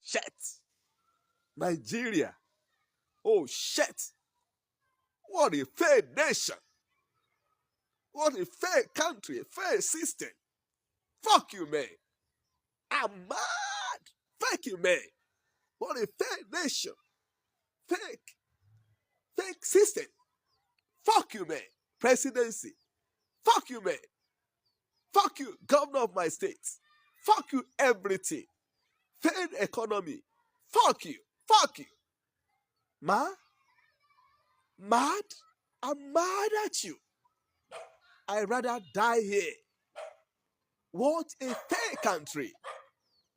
shit. Nigeria. Oh, shit. What a failed nation. What a failed country, a failed system. Fuck you, man. I'm mad. Fuck you, man. What a failed nation. Fake system. Fuck you, man. Presidency. Fuck you, man. Fuck you, governor of my state. Fuck you, everything. Failed economy. Fuck you. Fuck you. Mad? I'm mad at you. I'd rather die here. What a fair country.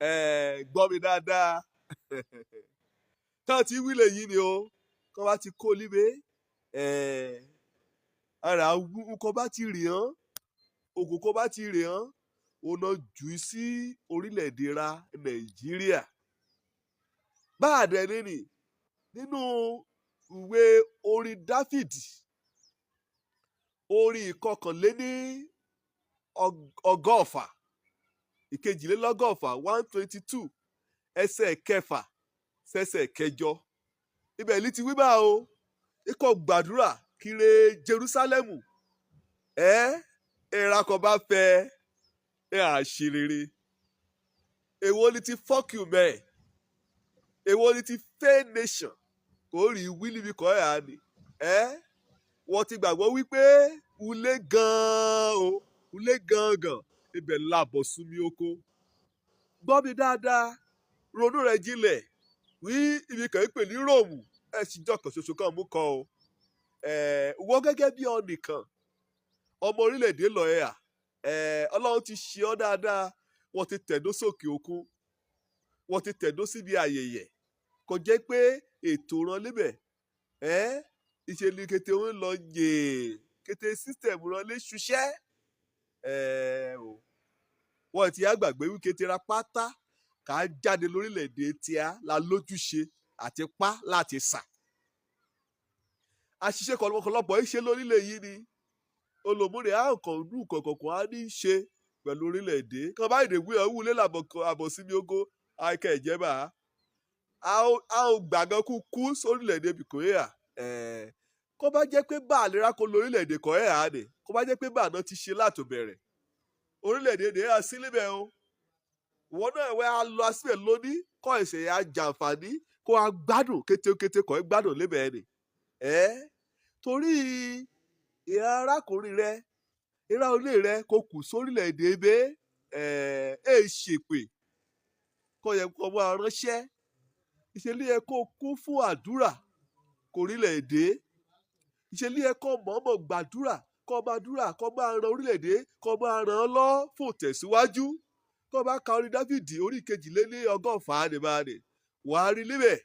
Gbọ́ mi dáadáa. Tán ti wílẹ̀ yìí ni o. Kọ́ bá ti kó líbe. Ara nǹkan bá ti rì hàn. Ògùn kan bá ti rì hàn. Ó ná jù sí orílẹ̀-èdè ra Nàìjíríà. Báàdẹ̀ nínú ìwé orin Dáfídì. Orin ìkọkànléní ọgọ́fà. Ìkejìlélọ́gọ́fà 122 ẹsẹ̀ kẹfà sẹ́sẹ̀ kẹjọ. Ibẹ̀ ní ti wí bá o. Ikọ̀ gbàdúrà kiri Jerúsálẹ́mù. Ìra kan bá fẹ́ àṣírere. Èwo ni ti fuck you man. Èwo ni ti fair nation. Kò rí wílí bí kọ́ ẹ̀ á ni. Wọ́n ti gbàgbọ́ wípé ulé gan-an o. Ulé gangan. Ibẹ̀ làbọ̀ súnmí oko. Gbọ́ mi dáadáa. Ronú rẹ̀ jinlẹ̀. Wí ibi kan pè ní Róòmù. Ṣìjọ́ kan ṣoṣo kan mú kọ o. Wọ́n gẹ́gẹ́ bí ọnìkan. Ọmọ orílẹ̀-èdè lọ́ọ̀yà. Ọlọ́run ti ṣe ọ́ dáadáa. Wọ́n ti tẹ̀dó sókè òkun. Wọ́n ti tẹ̀dó síbi ayẹyẹ. Kò jẹ́ pé ètò rán lébẹ̀. Ìṣe ni kété wọn lọ yè. Kété sísítẹ̀mù rán lé ṣuṣẹ́. Wọ́n ti àgbàgbé wí kété ra pátá. Kà á jáde lórílẹ̀-èdè tíá la lójúṣe àti pa láti sà. Àṣìṣe kọ̀lọ̀kọ̀lọ̀pọ̀ ṣe lórílẹ̀ yìí ni. Olòmúrè á kàn nú kọ̀kọ̀kan á ní í ṣe pẹ̀lú orílẹ̀-èdè. Kan bá ìdèwé ọ̀hún lé àbọ̀ sí mi ogo àìkẹ́ ìjẹ́bà. A ò gbàgán kú sórílẹ̀-èdè bìkóyà. Kó bá jẹ́ pé bá àlera kó lórílẹ̀-èdè kọ́ ẹ̀ á nì. Kó bá jẹ́ pé bá àná ti ṣe látò bẹ̀rẹ̀. Orílẹ̀-èdè dè á sí níbẹ̀ o. Wọ́n náà wẹ́ á lọ síbẹ̀ lóní. Kọ́ ẹ̀sẹ̀ á jàǹfààní. Kó a gbádùn kété kọ́ ẹ gbádùn lébẹ̀ ẹ̀ nì. Torí ìhà arákùnrin rẹ ìhà olè rẹ kò kù sórílẹ̀-èdè ebé ṣèpè kọ́ yẹ kó wá ránṣẹ́ ìṣẹ̀lẹ̀ yẹ kó kún fún àdúrà kórílẹ̀-èdè ìṣẹ̀lẹ̀ yẹ kó mọ̀ọ́mọ̀ gbàdúrà kó máa ran orílẹ̀-èdè kó máa ràn án lọ fún tẹ̀síwájú kó bá ka orin Dáfídì orí kejìléní ọgọ́fà nìbàdàn wàá rí níbẹ̀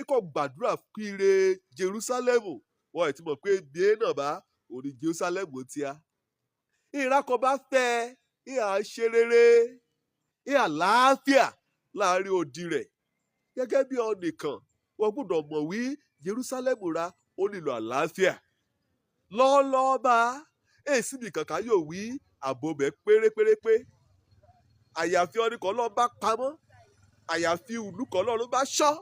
kó gbàdúrà kiri Jerúsálẹ́mù wọ́n ti mọ̀ pé bíi náà bá orí Jerúsálẹ́mù tí a. Ìhà kan bá fẹ́ ìhà ṣe rere ìhà láàfíà láàrin odi rẹ̀ gẹ́gẹ́ bí ọnìkan wọ́n gbọ́dọ̀ mọ̀ wí Jerúsálẹ́mù ra ó nílò àlàáfíà. Lọ́ọ́lọ́ọ́ bá èsì nìkan ká yóò wí ààbò bẹ̀ pérépérépé. Àyàfi ọnìkan lọ́ọ́ bá pamọ́ àyàfi ìlú kan lọ́ọ́ ló bá ṣọ́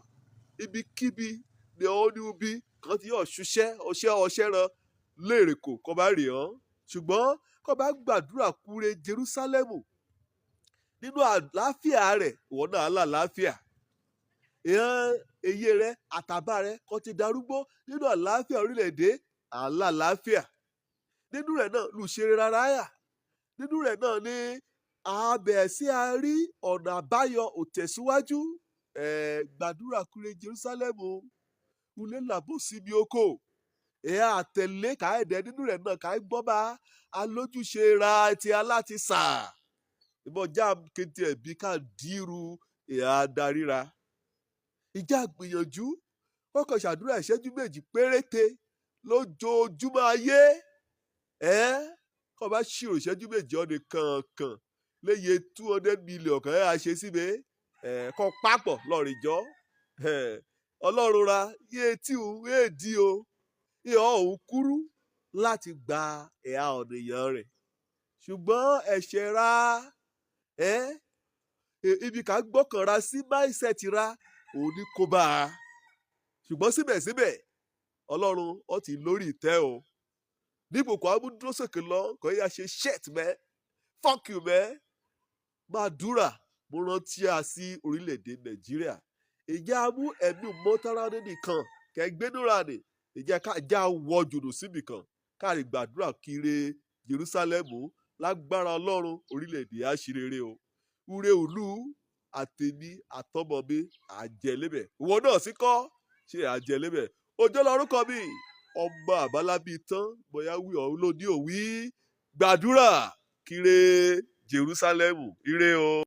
ibikíbi ni ó ní ubi kan tí yóò ṣuṣẹ́ ọṣẹ́ ran léèrè kò bá rè hàn ṣùgbọ́n kó bá gbàdúrà kúre Jerúsálẹ́mù nínú àlàáfíà rẹ̀ ìwọ náà lálàáfíà ìhàn èyí rẹ̀ àtàbà rẹ̀ kò ti darúgbó nínú àlàáfíà orílẹ̀-èdè àlàáfíà nínú rẹ̀ náà lùṣeré rárá yà nínú rẹ̀ náà ni àbẹ̀ sí a rí ọ̀nà àbáyọ òtẹ̀síwájú gbàdúrà kúre Jerúsálẹ́mù ulé làbò síbi oko àtẹ̀lé káyọ̀dẹ̀ nínú rẹ̀ náà káyọ̀ gbọ́ bá alójúṣe ra ti alátìsà ìbọn já kété ẹ̀bí ká dírú àdaríra ìjà gbìyànjú wọ́n kàn ṣàdúrà ìṣẹ́jú méjì péréte lójoojúmọ́ ayé kọ́ bá ṣírò ìṣẹ́jú méjì ọ̀nì kankan léye 200 million kan á ṣe síbẹ̀ kọ́ pápọ̀ lọ́rìnjọ́ ọlọ́run ra yé tí o yé di o ìhà òun kúrú láti gba ẹ̀hà ọ̀nìyàn rẹ̀ ṣùgbọ́n ẹ̀ṣẹ̀ ra ibi ká gbọ́kànra sí mindset ra òun ní kó bá a ṣùgbọ́n síbẹ̀síbẹ̀ ọlọ́run ó ti lórí ìtẹ́ o dípò kó amúdúró sókè lọ kò yá ṣe shit mẹ́ fuck you mẹ́ máa dúrà mo rántí a sí orílẹ̀-èdè nàìjíríà ìjà mú ẹ̀mí mọ́tàrà nìkan kẹgbẹ́núra ni ìjà ká já wọ jùlọ síbì kan káàrí gbàdúrà kiri Jerúsálẹ́mù lágbára ọlọ́run orílẹ̀-èdè àṣírere o ure òlu àtẹ̀mí àtọmọ̀mí àjẹlébẹ̀ ìwọ náà sì kọ́ ṣe àjẹlébẹ̀ ọjọ́ lórúkọ mi ọmọ àbálábí tán bóyá wí ọ̀hún ló ní òwí gbàdúrà kiri Jerúsálẹ́mù ire o.